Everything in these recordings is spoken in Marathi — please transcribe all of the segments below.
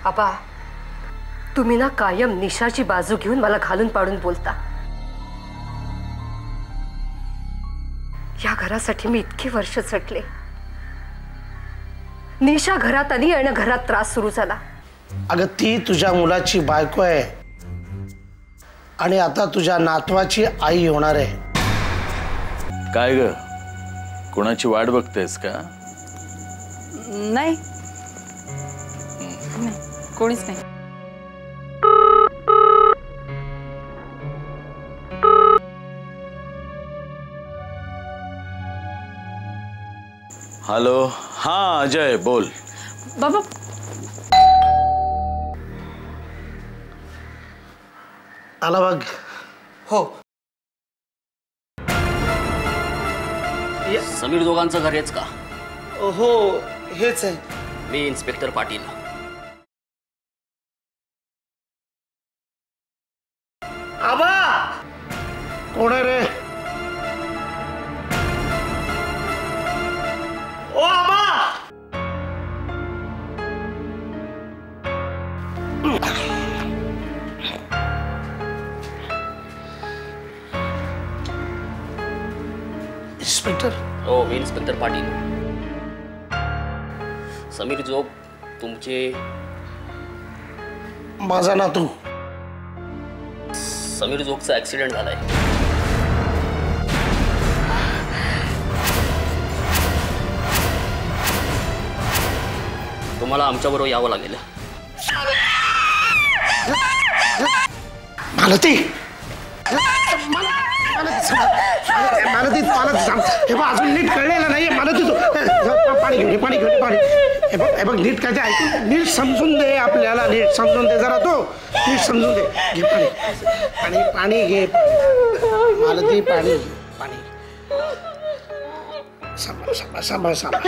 आबा, तुम्ही ना कायम निशाची बाजू घेऊन मला घालून पाडून बोलता। या घरासाठी मी इतकी वर्ष झटले। निशा घरात आली आणि घरात त्रास सुरू झाला। अगं ती तुझ्या मुलाची बायको आहे आणि आता तुझ्या नातवाची आई होणार आहे। काय ग, कोणाची वाट बघतेस का? नाही, कोणीच नाही। हॅलो, हाँ अजय बोल। बाबा आला बघ। हो, समीर दोघांचं घर हेच का? हो हेच आहे। मी इन्स्पेक्टर पाटील। आबा कोण आहे रे? ओ आबा, इन्स्पेक्टर? हो, मी इन्स्पेक्टर पाटील। समीर जोग तुमचे? माझा नातू। समीर जोगचा ॲक्सिडेंट झालाय। तुम्हाला आमच्याबरोबर यावं लागेल। मालती, हे बघ अजून नीट कळलेलं नाही। मालती तू पाणी घेऊन पाणी घेऊन पाणी हे बघ नीट काय ते ऐकून नीट समजून दे आपल्याला। नीट समजून दे जरा, तो नीट समजून दे। घे पाणी पाणी पाणी घे मालती, पाणी पाणी। सांभाळ सांभाळ सांभाळ सांभाळ।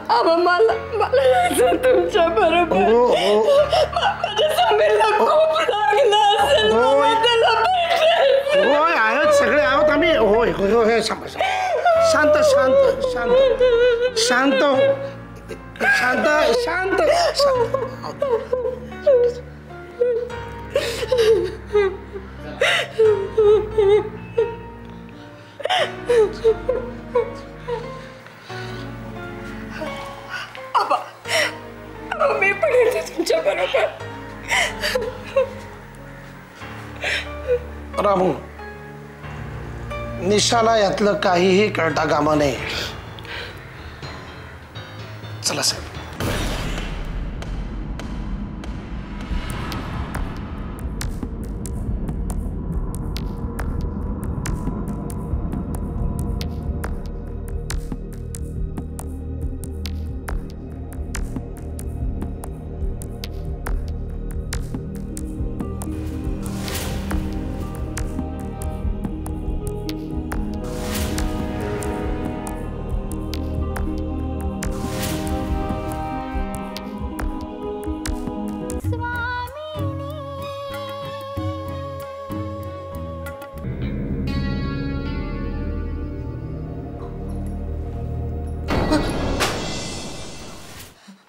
आबा मला तुमच्या बरोबर। हो हो माझ्या समीरला खूप लागला असेल। होय आहोत, सगळे आहोत आम्ही। होय होय होय, सांभाळ शांत शांत शांत शांत शांत शांत शांत। मी पण येते तुमच्या बरोबर। रामू, निशाला यातलं काहीही कळता कामा नये। चला साहेब।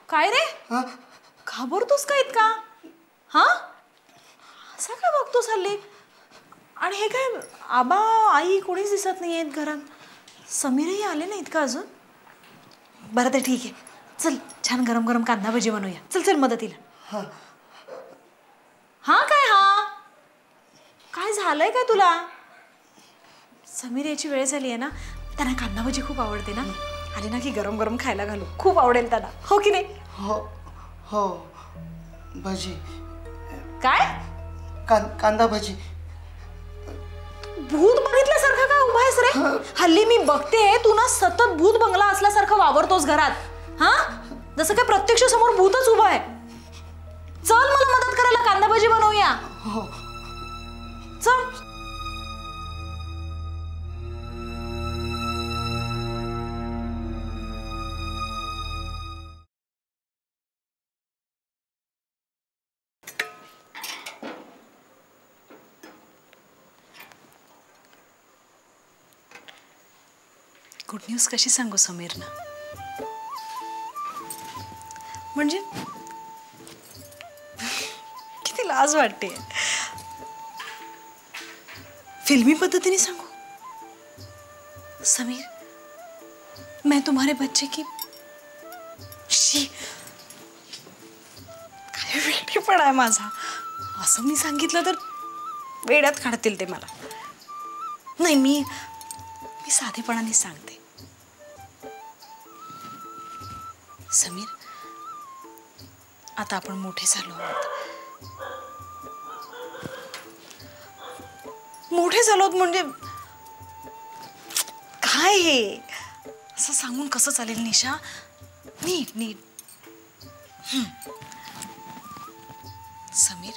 काय रे घाबरतोस का इतका? हा असा का बघतोस हल्ली? आणि हे काय आबा आई कोणीच दिसत नाही आहेत घरात. समीरही आले नाहीत का अजून? बरं ते ठीक आहे, चल छान गरम गरम कांदा भजी बनवूया. चल चल मदतीला. हा काय झालंय काय तुला? समीर याची वेळ झाली आहे ना, त्यांना कांदा भजी खूप आवडते ना. आले ना की गरम गरम खायला घालू, खूप आवडेल त्यांना, हो की नाही? हो भजी. काय कांदा भजी. भूत बघितल्यासारखं काय उभा आहेस रे? हल्ली मी बघते तू ना सतत भूत बंगला असल्यासारखं वावरतोस घरात. हा जसं काय प्रत्यक्ष समोर भूतच उभा आहे. चल मला मदत करायला, कांदा भजी बनवूया. चल. गुड न्यूज कशी सांगू समीरना? म्हणजे किती लाज वाटते. फिल्मी पद्धतीने सांगू? समीर, मैं तुम्हारे बच्चे की काय वेडीपणा आहे माझा. असं मी सांगितलं तर वेड्यात काढतील ते मला. नाही, मी साधेपणाने सांगते. समीर, आता आपण मोठे झालो आहोत. मोठे झालोत म्हणजे काय हे असं सांगून कसं चालेल निशा? नीट समीर,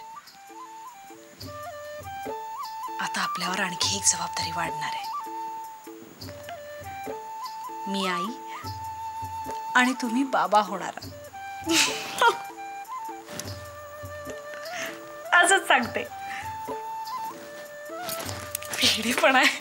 आता आपल्यावर आणखी एक जबाबदारी वाढणार आहे. मी आई आणि तुम्ही बाबा होणार. असंच सांगते. वेडीपणा आहे.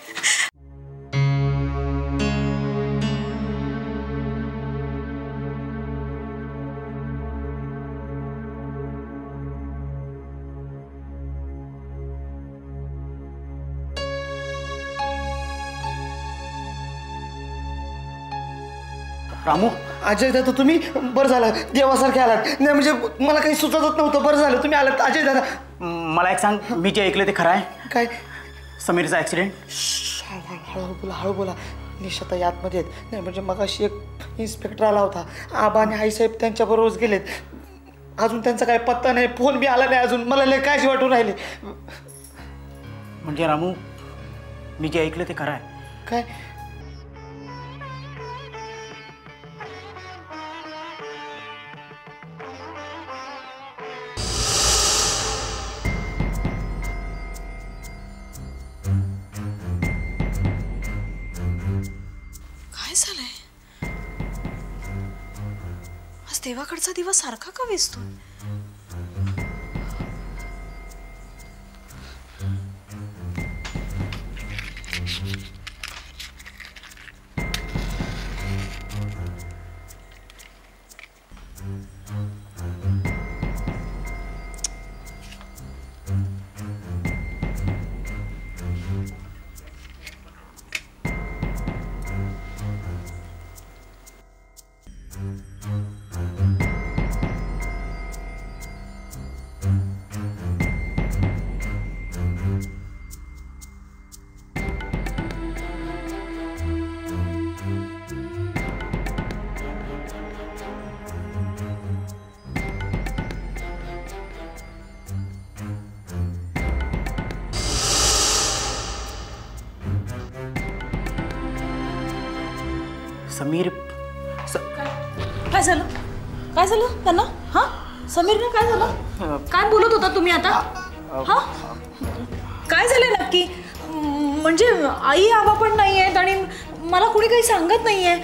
रामू, अजय दादा तुम्ही? बरं झालं, देवासारखे आलात. नाही म्हणजे मला काही सुचतच नव्हतं. बरं झालं तुम्ही आलात. अजय दादा, मला एक सांग, मी जे ऐकलं ते खरं आहे? काय? समीरचा ॲक्सिडेंट? हळू बोला. निशाताई आतमध्ये आहेत. नाही म्हणजे मगाशी एक इन्स्पेक्टर आला होता. आबा आणि आईसाहेब त्यांच्याबरोबरच गेलेत. अजून त्यांचा काय पत्ता नाही, फोन बी आला नाही अजून. मला लय काळजी वाटून राहिली. म्हणजे रामू, मी जे ऐकलं ते खरं आहे? काय? देवाकडचा दिवा सारखा का विसतो? समीर काय झालं? काय झालं त्यांना? हा समीरने काय झालं? काय बोलत होता तुम्ही आता? हा काय झालं नक्की? म्हणजे आई आबा पण नाही आहेत आणि मला कोणी काही सांगत नाहीये.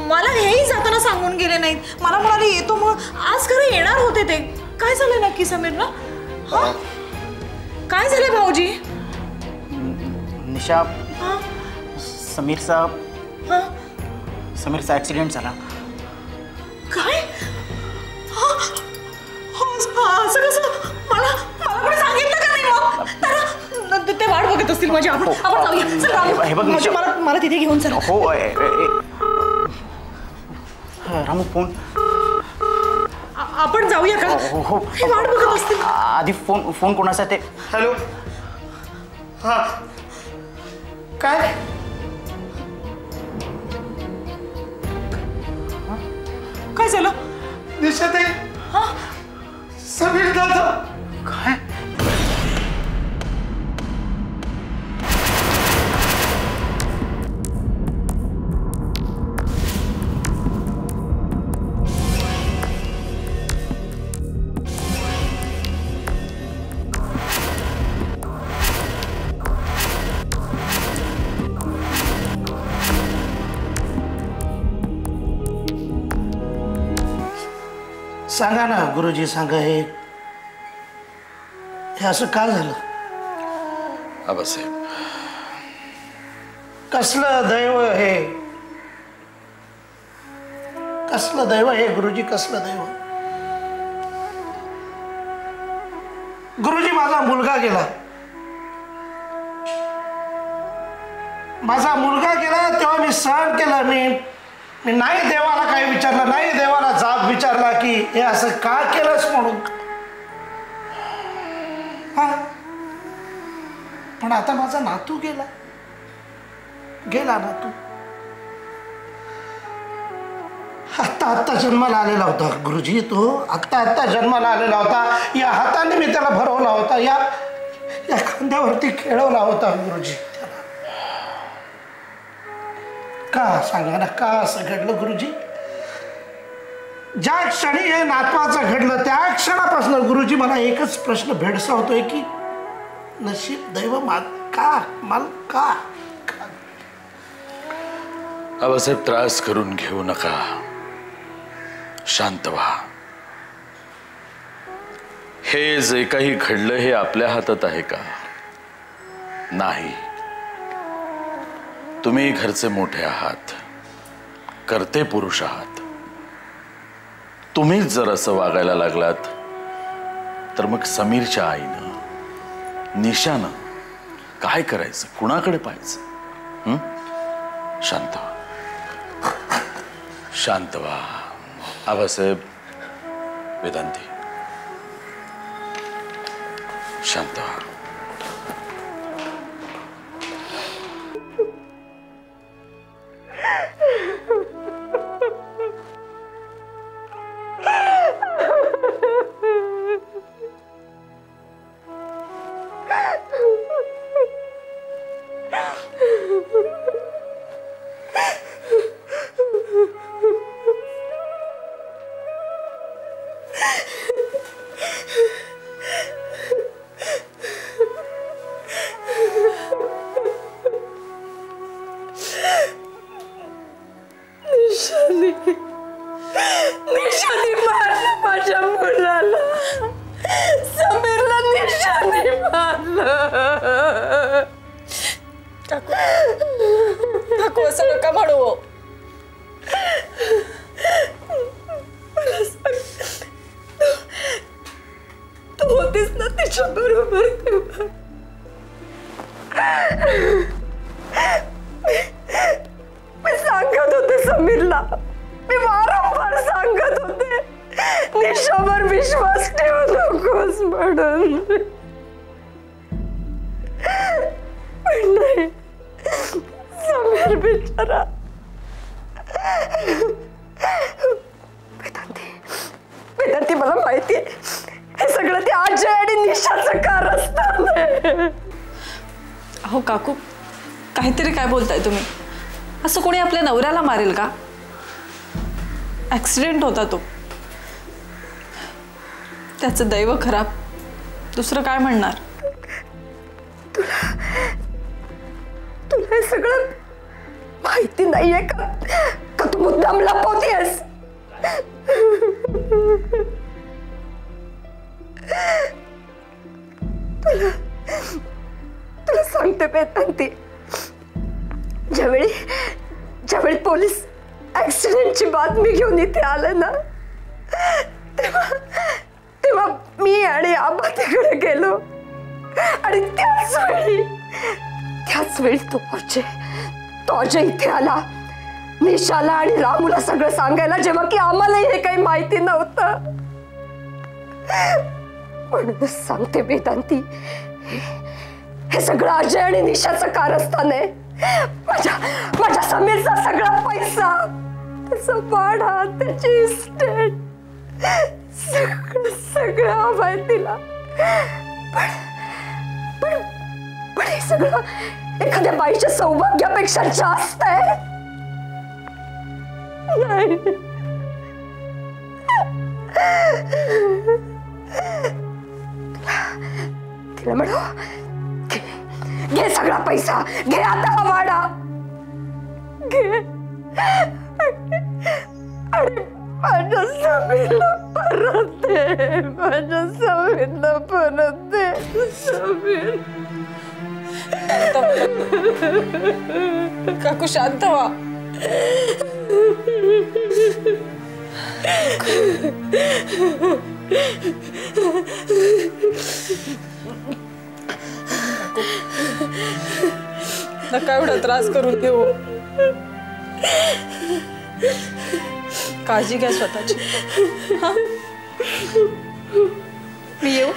मला हेही जाताना सांगून गेले नाहीत. मला म्हणाले येतो मग आज खरं येणार होते ते. काय झालं नक्की समीरला? हा काय झालं भाऊजी? निशा, समीरचा ॲक्सिडेंट झाला. काय? असं कसं? मला कोणी सांगितलं का नाही मग? तर ते वाट बघत असतील माझी. आपण जाऊया. चल, हे बघ, रामू. निशा. मला तिथे घेऊन चला. हो रामू फोन. आपण जाऊया का? हो हे वाट बघत असतील. आधी फोन कोणाचा ते. हॅलो. हा काय काय झालं? दिसत आहे हा? समीर दादा. काय? सांगा ना गुरुजी, सांगा हे असं का झालं? आबासाहेब, कसलं दैव हे, कसलं दैव हे गुरुजी, कसलं दैव. गुरुजी माझा मुलगा गेला, माझा मुलगा गेला तेव्हा मी सहन केलं. मी नाही देवाला काही विचारलं, नाही देवाला जाब विचारला की हे असं का केलंस म्हणून. हा, पण आता माझा नातू गेला नातू. आत्ता जन्माला आलेला होता गुरुजी, तो आत्ता जन्माला आलेला होता. या हाताने मी त्याला भरवला होता, या खांद्यावरती खेळवला होता गुरुजी. का सांगा ना, का असं घडलं गुरुजी? ज्या क्षणी हे नातवाचं घडलं त्या क्षणापासून गुरुजी मला एकच प्रश्न भेडसावतोय की नशीब दैव का? आबासाहेब, त्रास करून घेऊ नका, शांत व्हा. हे जे काही घडलं हे आपल्या हातात आहे का? नाही. तुम्ही घरचे मोठे आहात, कर्ते पुरुष आहात. तुम्हीच जर असं वागायला लागलात तर मग समीरच्या आईनं, निशानं काय करायचं, कुणाकडे पाहायचं? शांत व्हा, शांत व्हा. आबासाहेब, वेदांती, शांत व्हा. निशाने मारलं माझ्या मुलाला, समीरला निशाने मारलं. काकू असं नका म्हणू. तू होतीस ना तिच्या बरोबर तेव्हा. मी सांगत होते समीरला, मी वारंवार सांगत होते निशावर विश्वास ठेवू नकोस म्हणून. पण नाही, समीर बिचारा. वेदांती, मला माहितीये हे सगळं ते अजय आणि निशाचं कारस्थान आहे. अहो काकू, काहीतरी काय बोलताय तुम्ही? असं कोणी आपल्या नवऱ्याला मारेल का? ऍक्सिडेंट होता तो, त्याचं दैव खराब, दुसरं काय म्हणणार? तुला हे सगळं माहिती नाहीये का तू मुद्दाम लपवतेस? तुला सांगते वेदांती, ज्यावेळी पोलीस ऍक्सिडेंटची बातमी घेऊन इथे आले ना, तेव्हा तेव्हा मी आणि आबा तिकडे गेलो आणि त्याच वेळी तो अजय इथे आला, निशाला आणि रामूला सगळं सांगायला, जेव्हा की आम्हालाही हे काही माहिती नव्हतं. म्हणूनच सांगते वेदांती, हे सगळं अजय आणि निशाचं कारस्थान आहे. माझ्या समीरचा सगळा पैसा, त्याचा भाडा, त्याची इस्टेट, सगळं हवंय तिला. पण हे सगळं एखाद्या बाईच्या सौभाग्यापेक्षा जास्त आहे. नाही, तिला म्हणू, घे सगळा पैसा, घे आता हा वाडा, घे आणि माझ्या समीरला परत दे, माझ्या समीरला परत दे. समीर, काकू शांत व्हा. नका एवढा त्रास करून घेऊ. काळजी घ्या स्वतःची. हा, मी येऊ.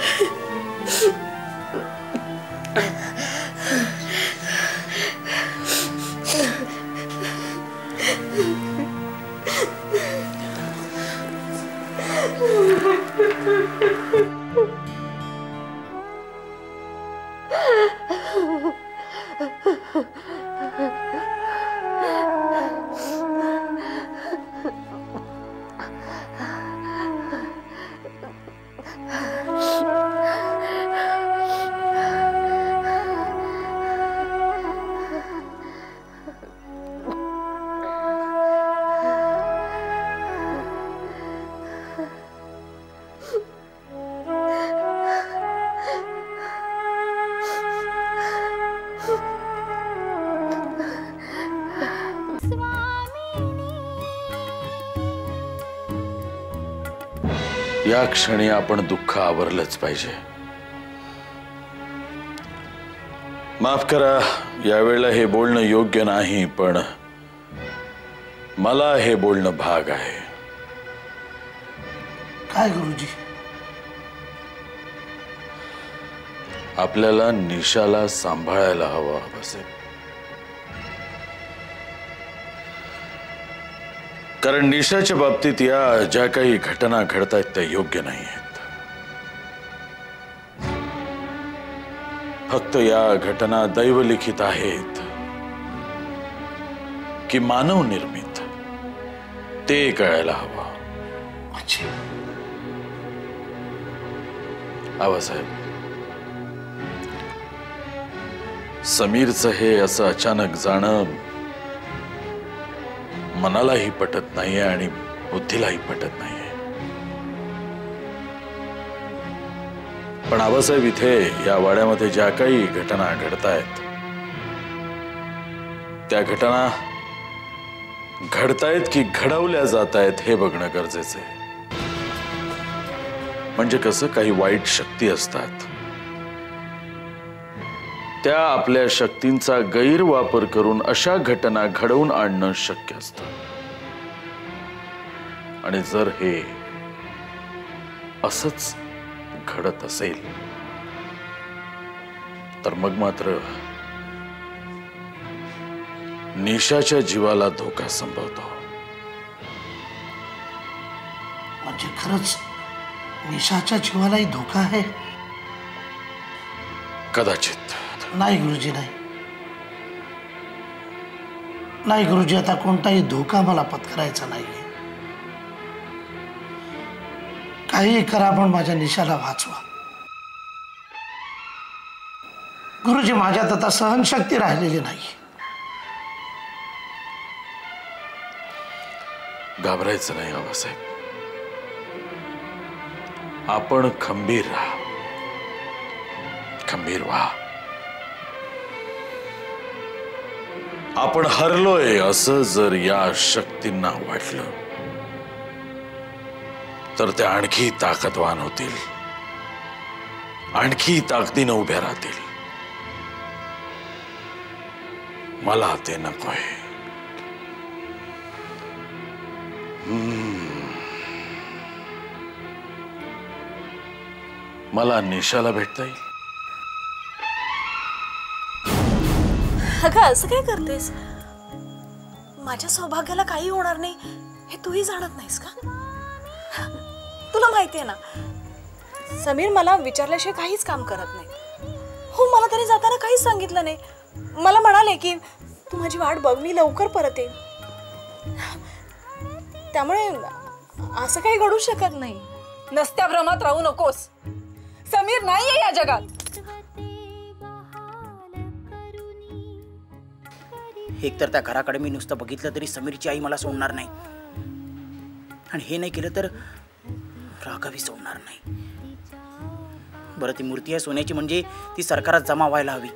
या क्षणी आपण दुःख आवरलंच पाहिजे. माफ करा, यावेळेला हे बोलणं योग्य नाही, पण मला हे बोलणं भाग आहे. काय गुरुजी? आपल्याला निशाला सांभाळायला हवं असे. कारण निशाच्या बाबतीत या ज्या काही घटना घडतायत त्या योग्य नाही आहेत. फक्त या घटना दैवलिखित आहेत की मानव निर्मित, ते कळायला हवं. आबासाहेब, समीरचं हे असं अचानक जाणं मनालाही पटत नाहीये आणि बुद्धीलाही पटत नाहीये. पण आबासाहेब, इथे या वाड्यामध्ये ज्या काही घटना घडतायत त्या घटना घडतायत की घडवल्या जात आहेत हे बघणं गरजेचं आहे. म्हणजे कसं, काही वाईट शक्ती असतात, त्या आपल्या शक्तींचा गैरवापर करून अशा घटना घडवून आणणं शक्य असतं. आणि जर हे असंच घडत असेल तर मग मात्र निशाच्या जीवाला धोका संभवतो. म्हणजे खरंच निशाच्या जीवालाही धोका आहे? कदाचित. नाही गुरुजी, नाही गुरुजी, आता कोणताही धोका मला पत्करायचा नाही. काही करा पण माझ्या निशाला वाचवा. गुरुजी, माझ्यात आता सहनशक्ती राहिलेली नाही. घाबरायचं नाही आबासाहेब, आपण खंबीर राहा, खंबीर व्हा. आपण हरलोय असं जर या शक्तींना वाटलं तर ते आणखी ताकदवान होतील. आणखी ताकदीनं उभ्या राहतील. मला ते नकोय. मला निशाला भेटता येईल. अगं असं काय करतेस? माझ्या सौभाग्याला काही होणार नाही हे तूही जाणत नाहीस का? तुला माहिती आहे ना, समीर मला विचारल्याशिवाय काहीच काम करत नाही. हो, मला तरी जाताना काहीच सांगितलं नाही. मला म्हणाले की तू माझी वाट बघ, मी लवकर परत येईन. त्यामुळे असं काही घडू शकत नाही. नसत्या भ्रमात राहू नकोस. समीर नाहीये या जगात. एकतर त्या घराकडे मी नुसतं बघितलं तरी समीरची आई मला सोडणार नाही, आणि हे नाही केलं तर राघवी सोडणार नाही. बरं, ती मूर्ती आहे सोन्याची म्हणजे ती सरकारात जमा व्हायला हवी.